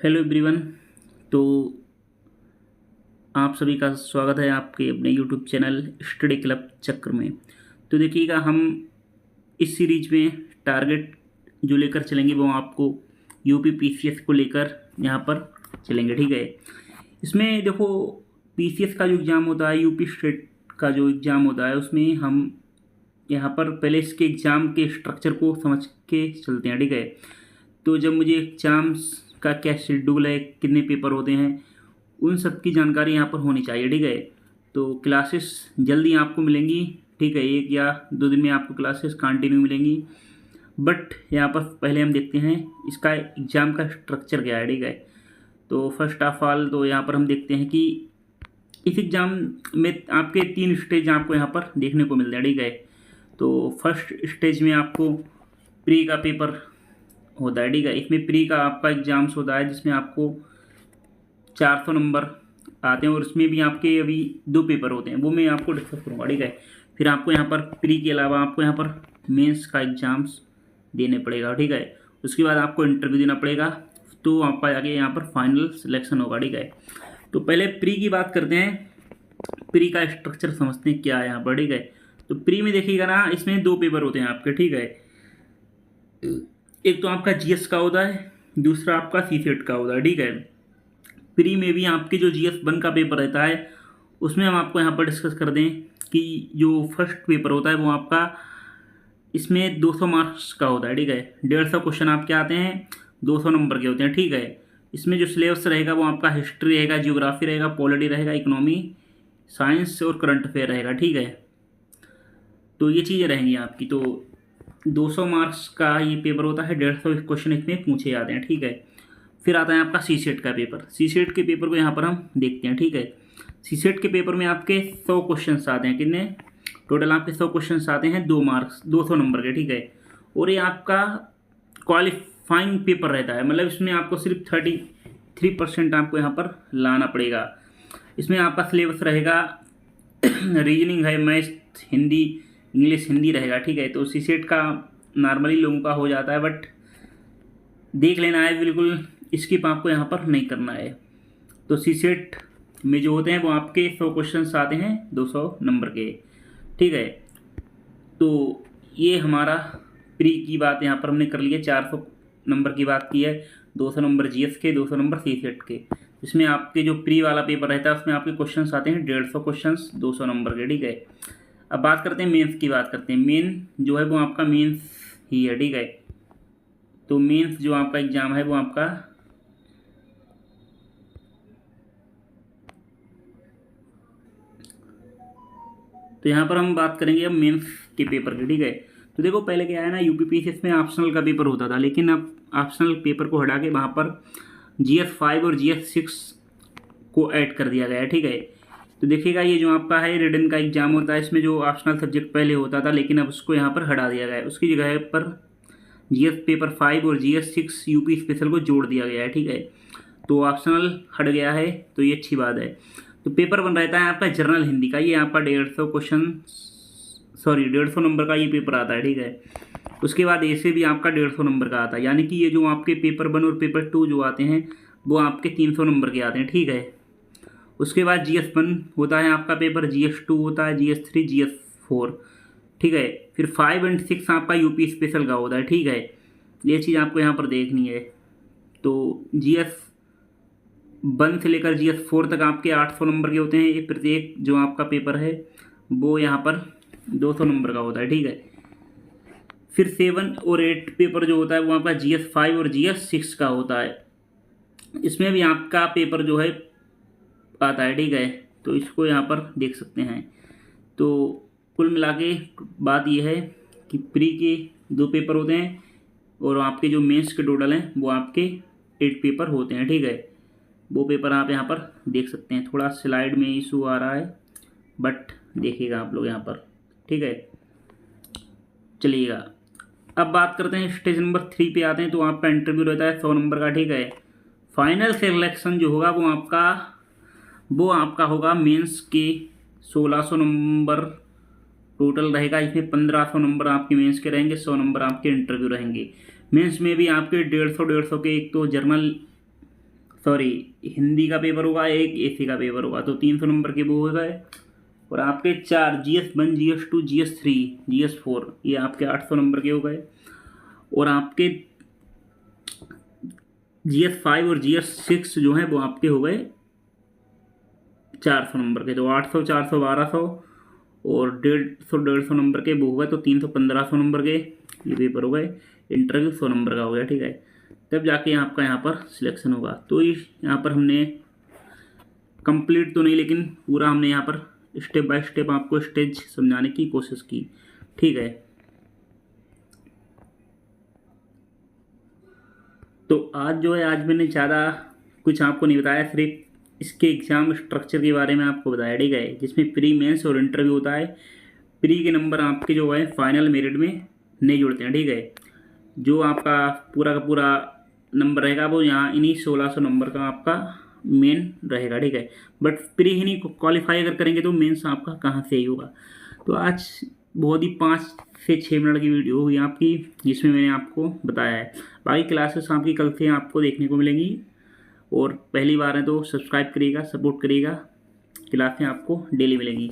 Hello everyone. तो आप सभी का स्वागत है आपके अपने यूट्यूब चैनल स्टडी क्लब चक्र में। तो देखिएगा, हम इस सीरीज में टारगेट जो लेकर चलेंगे वो आपको यूपी पीसीएस को लेकर यहाँ पर चलेंगे। ठीक है, इसमें देखो, पीसीएस का जो एग्ज़ाम होता है, यूपी स्टेट का जो एग्ज़ाम होता है, उसमें हम यहाँ पर पहले इसके एग्ज़ाम के स्ट्रक्चर को समझ के चलते हैं। ठीक है, तो जब मुझे एग्जाम्स का क्या शेड्यूल है, कितने पेपर होते हैं, उन सब की जानकारी यहाँ पर होनी चाहिए। ठीक है, तो क्लासेस जल्दी आपको मिलेंगी। ठीक है, 1 या 2 दिन में आपको क्लासेस कंटिन्यू मिलेंगी। बट यहाँ पर पहले हम देखते हैं इसका एग्ज़ाम का स्ट्रक्चर क्या है। ठीक है, तो फर्स्ट ऑफ ऑल तो यहाँ पर हम देखते हैं कि इस एग्ज़ाम में आपके 3 स्टेज आपको यहाँ पर देखने को मिलते हैं। ठीक है, तो फर्स्ट स्टेज में आपको प्री का पेपर होता है। ठीक है, इसमें प्री का आपका एग्ज़ाम्स होता है जिसमें आपको 400 नंबर आते हैं और उसमें भी आपके अभी 2 पेपर होते हैं, वो मैं आपको डिस्कस करूँगा। ठीक है, फिर आपको यहाँ पर प्री के अलावा आपको यहाँ पर मेंस का एग्ज़ाम्स देने पड़ेगा। ठीक है, उसके बाद आपको इंटरव्यू देना पड़ेगा, तो आपका आगे यहाँ पर फाइनल सिलेक्शन होगा। ठीक है, तो पहले प्री की बात करते हैं। प्री का स्ट्रक्चर समझते हैं क्या है यहाँ पर। ठीक है, तो प्री में देखिएगा ना, इसमें 2 पेपर होते हैं आपके। ठीक है, एक तो आपका जीएस का होता है, दूसरा आपका सीसेट का होता है। ठीक है, प्री में भी आपके जो GS 1 का पेपर रहता है, उसमें हम आपको यहाँ पर डिस्कस कर दें कि जो फर्स्ट पेपर होता है वो आपका इसमें 200 मार्क्स का होता है। ठीक है, 150 क्वेश्चन आपके आते हैं, 200 नंबर के होते हैं। ठीक है, इसमें जो सिलेबस रहेगा वो आपका हिस्ट्री रहेगा, जियोग्राफी रहेगा, पॉलिटी रहेगा, इकोनॉमी, साइंस और करंट अफेयर रहेगा। ठीक है, तो ये चीज़ें रहेंगी आपकी। तो 200 मार्क्स का ये पेपर होता है, 150 क्वेश्चन इसमें पूछे जाते हैं। ठीक है, फिर आता है आपका सीसेट का पेपर। सीसेट के पेपर को यहाँ पर हम देखते हैं। ठीक है, सीसेट के पेपर में आपके 100 क्वेश्चन आते हैं। कितने टोटल आपके 100 क्वेश्चन आते हैं, 2 मार्क्स 200 नंबर के। ठीक है, और ये आपका क्वालिफाइंग पेपर रहता है, मतलब इसमें आपको सिर्फ 33% आपको यहाँ पर लाना पड़ेगा। इसमें आपका सिलेबस रहेगा रीजनिंग है, मैथ, हिंदी, इंग्लिश, हिंदी रहेगा। ठीक है, तो सीसेट का नॉर्मली लोगों का हो जाता है, बट देख लेना है, बिल्कुल स्किप आपको यहाँ पर नहीं करना है। तो सीसेट में जो होते हैं वो आपके 100 क्वेश्चन आते हैं, 200 नंबर के। ठीक है, तो ये हमारा प्री की बात यहाँ पर हमने कर ली है। 400 नंबर की बात की है, 200 नंबर जीएस के, 200 नंबर सीसेट के। इसमें आपके जो प्री वाला पेपर रहता है उसमें आपके क्वेश्चन आते हैं 150 क्वेश्चन, 200 नंबर के। ठीक है, अब बात करते हैं मेंस की। बात करते हैं मेन जो है वो आपका मेंस ही है। ठीक है, तो मेंस जो आपका एग्ज़ाम है वो आपका तो यहाँ पर हम बात करेंगे अब मेंस के पेपर की। ठीक है, तो देखो, पहले क्या है ना, यूपीपीसीएस में ऑप्शनल का पेपर होता था, लेकिन अब ऑप्शनल पेपर को हटा के वहाँ पर GS 5 और GS 6 को ऐड कर दिया गया है। ठीक है, तो देखिएगा, ये जो आपका है रिटन का एग्जाम होता है, इसमें जो ऑप्शनल सब्जेक्ट पहले होता था, लेकिन अब उसको यहाँ पर हटा दिया गया है। उसकी जगह पर GS पेपर 5 और GS 6 यूपी स्पेशल को जोड़ दिया गया है। ठीक है, तो ऑप्शनल हट गया है, तो ये अच्छी बात है। तो पेपर बन रहता है आपका जनरल हिंदी का, ये आपका 150 नंबर का ये पेपर आता है। ठीक है, उसके बाद ऐसे भी आपका 150 नंबर का आता है, यानी कि ये जो आपके पेपर 1 और पेपर 2 जो आते हैं वो आपके 300 नंबर के आते हैं। ठीक है, उसके बाद GS 1 होता है आपका पेपर, GS 2 होता है, GS 3, GS 4। ठीक है, फिर 5 और 6 आपका यूपी स्पेशल का होता है। ठीक है, ये चीज़ आपको यहाँ पर देखनी है। तो GS 1 से लेकर GS 4 तक आपके 800 नंबर के होते हैं। ये प्रत्येक जो आपका पेपर है वो यहाँ पर 200 नंबर का होता है। ठीक है, फिर 7 और 8 पेपर जो होता है वो आपका GS 5 और GS 6 का होता है। इसमें भी आपका पेपर जो है आता है। ठीक है, तो इसको यहाँ पर देख सकते हैं। तो कुल मिला के बात यह है कि प्री के 2 पेपर होते हैं और आपके जो मेंस के टोटल हैं वो आपके 8 पेपर होते हैं। ठीक है, वो पेपर आप यहाँ पर देख सकते हैं। थोड़ा स्लाइड में इशू आ रहा है, बट देखिएगा आप लोग यहाँ पर। ठीक है, चलिएगा, अब बात करते हैं स्टेज नंबर 3 पे आते हैं। तो आपका इंटरव्यू रहता है 100 नंबर का। ठीक है, फाइनल सिलेक्शन जो होगा वो आपका होगा मेंस के 1600 नंबर टोटल रहेगा। इसमें 1500 नंबर आपके मेंस के रहेंगे, 100 नंबर आपके इंटरव्यू रहेंगे। मेंस में भी आपके 150 के एक तो जर्नल सॉरी हिंदी का पेपर होगा, एक एसी का पेपर होगा, तो 300 नंबर के वो हो गए। और आपके 4 GS1 GS2 GS3 GS4 ये आपके 800 नंबर के हो गए। और आपके GS5 और GS6 जो हैं वो आपके हो गए 400 नंबर के, तो 800 400 1200 और 150 नंबर के वो हो गए, तो 300 1500 नंबर के ये पेपर हो गए। इंटरव्यू 100 नंबर का हो गया, ठीक है। तब जाके आपका यहाँ पर सिलेक्शन होगा। तो यहाँ पर हमने कंप्लीट तो नहीं, लेकिन पूरा हमने यहाँ पर स्टेप बाय स्टेप आपको स्टेज समझाने की कोशिश की, ठीक है। तो आज जो है, आज मैंने ज़्यादा कुछ आपको नहीं बताया, सिर्फ इसके एग्ज़ाम स्ट्रक्चर के बारे में आपको बताया, ठीक है, जिसमें प्री मेंस और इंटरव्यू होता है। प्री के नंबर आपके जो है फाइनल मेरिट में नहीं जुड़ते हैं, ठीक है। जो आपका पूरा का पूरा नंबर रहेगा वो यहाँ इन्हीं 1600 नंबर का आपका मेन रहेगा, ठीक है। बट प्री ही नहीं क्वालिफाई अगर करेंगे तो मेंस आपका कहाँ से ही होगा। तो आज बहुत ही 5 से 6 मिनट की वीडियो हुई आपकी, जिसमें मैंने आपको बताया है। बाकी क्लासेस आपकी कल से आपको देखने को मिलेंगी, और पहली बार है तो सब्सक्राइब करिएगा, सपोर्ट करिएगा। क्लासें आपको डेली मिलेंगी।